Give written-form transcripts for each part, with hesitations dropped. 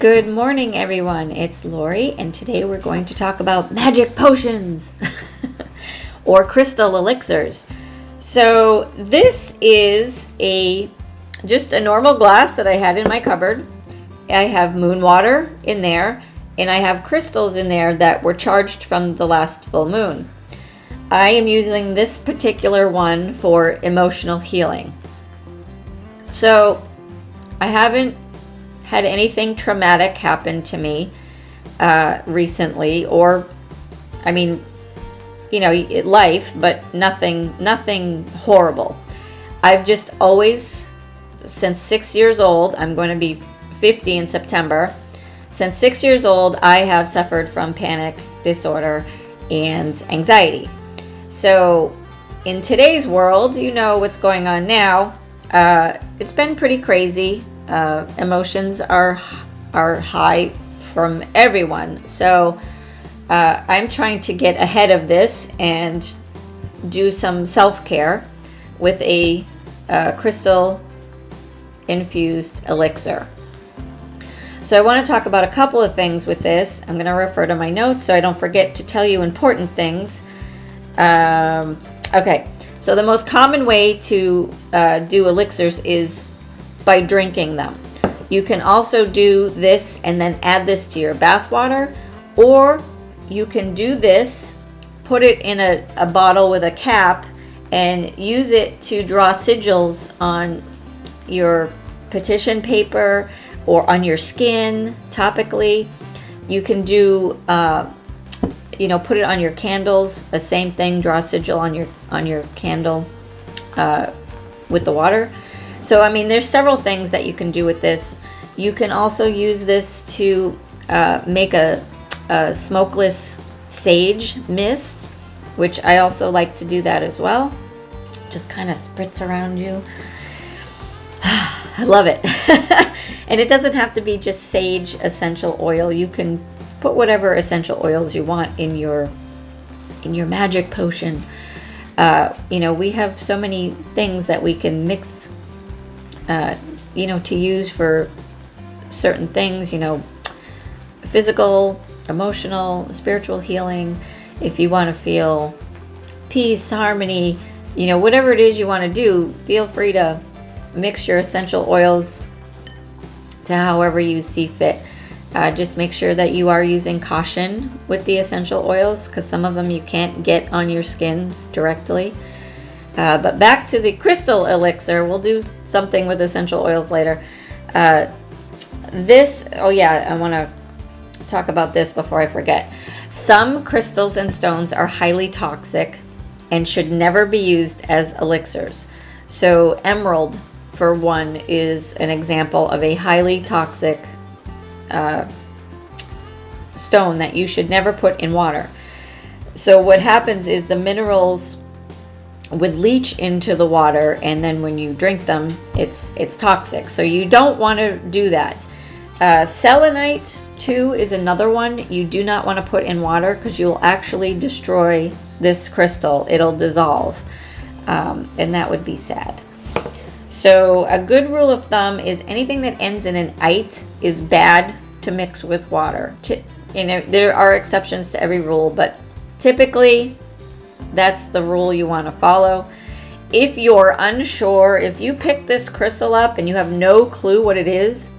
Good morning, everyone. It's Lori, and today we're going to talk about magic potions or crystal elixirs. So this is just a normal glass that I had in my cupboard. I have moon water in there, and I have crystals in there that were charged from the last full moon. I am using this particular one for emotional healing. So I haven't had anything traumatic happen to me recently, or life, but nothing horrible. I've just always, since 6 years old, I'm going to be 50 in September. Since 6 years old, I have suffered from panic disorder and anxiety. So in today's world, you know what's going on now. It's been pretty crazy. Emotions are high from everyone. So I'm trying to get ahead of this and do some self-care with a crystal infused elixir. So I want to talk about a couple of things with this. I'm going to refer to my notes so I don't forget to tell you important things. Okay, so the most common way to do elixirs is by drinking them. You can also do this and then add this to your bath water, or you can do this, put it in a bottle with a cap, and use it to draw sigils on your petition paper or on your skin topically. You can do put it on your candles, the same thing, draw a sigil on your candle with the water. So, there's several things that you can do with this. You can also use this to make a smokeless sage mist, which I also like to do that as well. Just kind of spritz around you. I love it. And it doesn't have to be just sage essential oil. You can put whatever essential oils you want in your magic potion. We have so many things that we can mix to use for certain things, physical, emotional, spiritual healing. If you want to feel peace, harmony, whatever it is you want to do, feel free to mix your essential oils to however you see fit. Just make sure that you are using caution with the essential oils, because some of them you can't get on your skin directly. But back to the crystal elixir. We'll do something with essential oils later. I want to talk about this before I forget. Some crystals and stones are highly toxic and should never be used as elixirs. So emerald, for one, is an example of a highly toxic stone that you should never put in water. So what happens is the minerals would leach into the water, and then when you drink them, it's toxic. So you don't want to do that. Selenite too is another one you do not want to put in water, because you'll actually destroy this crystal. It'll dissolve, and that would be sad. So a good rule of thumb is anything that ends in an "ite" is bad to mix with water. There are exceptions to every rule, but typically that's the rule you want to follow. If you're unsure, if you pick this crystal up and you have no clue what it is,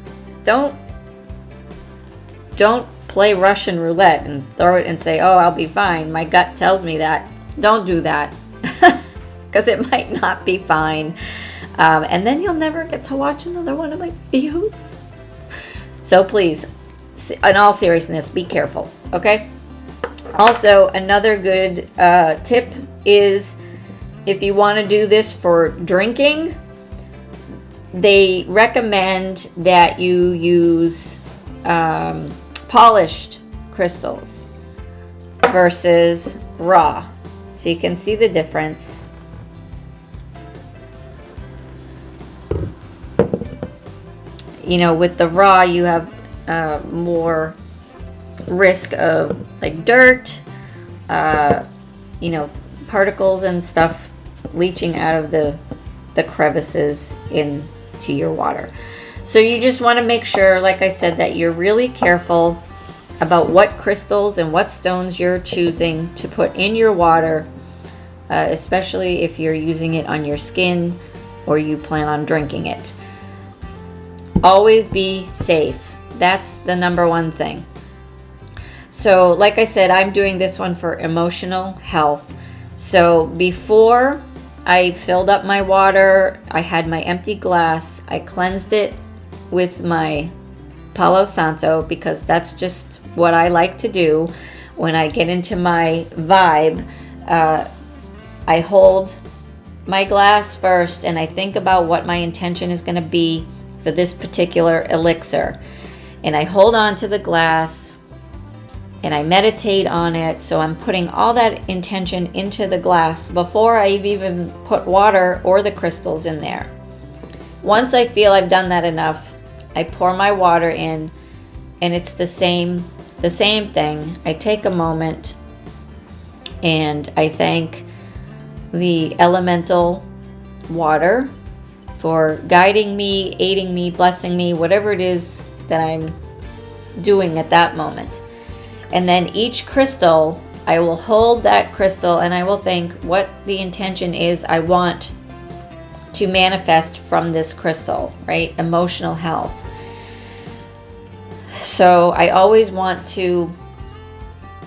don't play Russian roulette and throw it and say, "Oh, I'll be fine. My gut tells me that." Don't do that, because it might not be fine. And then you'll never get to watch another one of my videos. So please, in all seriousness, be careful, okay? Also, another good tip is, if you want to do this for drinking, they recommend that you use polished crystals versus raw. So you can see the difference. With the raw, you have more risk of like dirt, particles and stuff leaching out of the crevices into your water. So you just want to make sure, like I said, that you're really careful about what crystals and what stones you're choosing to put in your water, especially if you're using it on your skin or you plan on drinking it. Always be safe. That's the number one thing. So like I said, I'm doing this one for emotional health. So before I filled up my water, I had my empty glass. I cleansed it with my Palo Santo because that's just what I like to do when I get into my vibe. I hold my glass first and I think about what my intention is going to be for this particular elixir. And I hold on to the glass and I meditate on it. So I'm putting all that intention into the glass before I've even put water or the crystals in there. Once I feel I've done that enough, I pour my water in, and it's the same thing. I take a moment and I thank the elemental water for guiding me, aiding me, blessing me, whatever it is that I'm doing at that moment. And then each crystal, I will hold that crystal and I will think what the intention is I want to manifest from this crystal, right? Emotional health. So I always want to,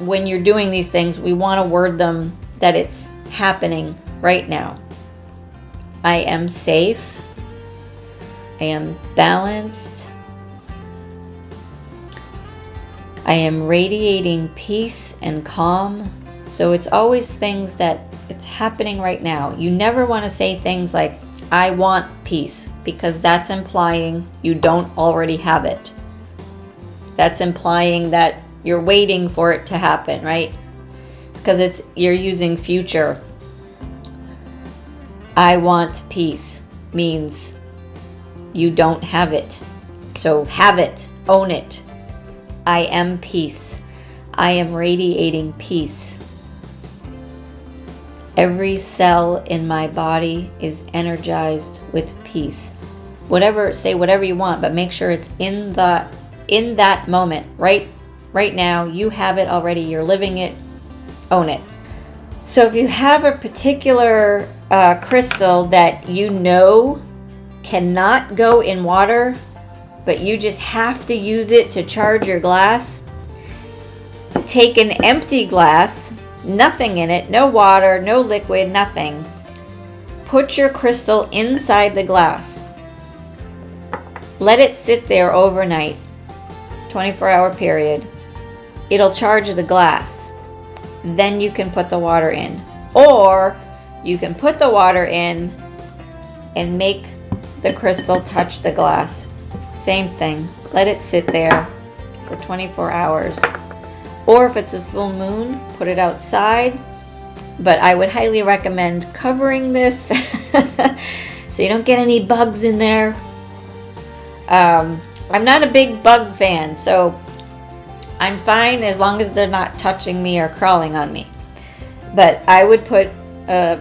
when you're doing these things, we want to word them that it's happening right now. I am safe. I am balanced. I am radiating peace and calm. So it's always things that it's happening right now. You never want to say things like, I want peace, because that's implying you don't already have it. That's implying that you're waiting for it to happen, right? Because you're using future. I want peace means you don't have it. So have it, own it. I am peace. I am radiating peace. Every cell in my body is energized with peace. Say whatever you want, but make sure it's in that moment, right now. You have it already. You're living it. Own it. So if you have a particular crystal that you know cannot go in water, but you just have to use it to charge your glass, take an empty glass, nothing in it, no water, no liquid, nothing. Put your crystal inside the glass. Let it sit there overnight, 24-hour period. It'll charge the glass. Then you can put the water in. Or you can put the water in and make the crystal touch the glass. Same thing. Let it sit there for 24 hours. Or if it's a full moon, put it outside. But I would highly recommend covering this so you don't get any bugs in there. I'm not a big bug fan, so I'm fine as long as they're not touching me or crawling on me. But I would put a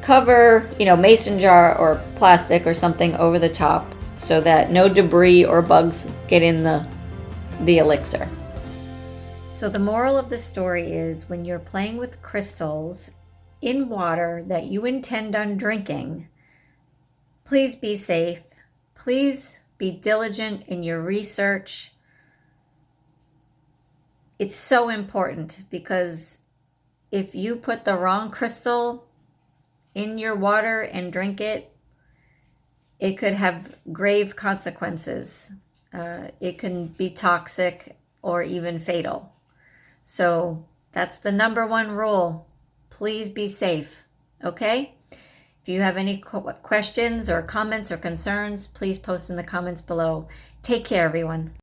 cover, mason jar or plastic or something over the top so that no debris or bugs get in the elixir. So the moral of the story is, when you're playing with crystals in water that you intend on drinking, please be safe. Please be diligent in your research. It's so important, because if you put the wrong crystal in your water and drink it, it could have grave consequences. It can be toxic or even fatal. So that's the number one rule. Please be safe, okay? If you have any questions or comments or concerns, please post in the comments below. Take care, everyone.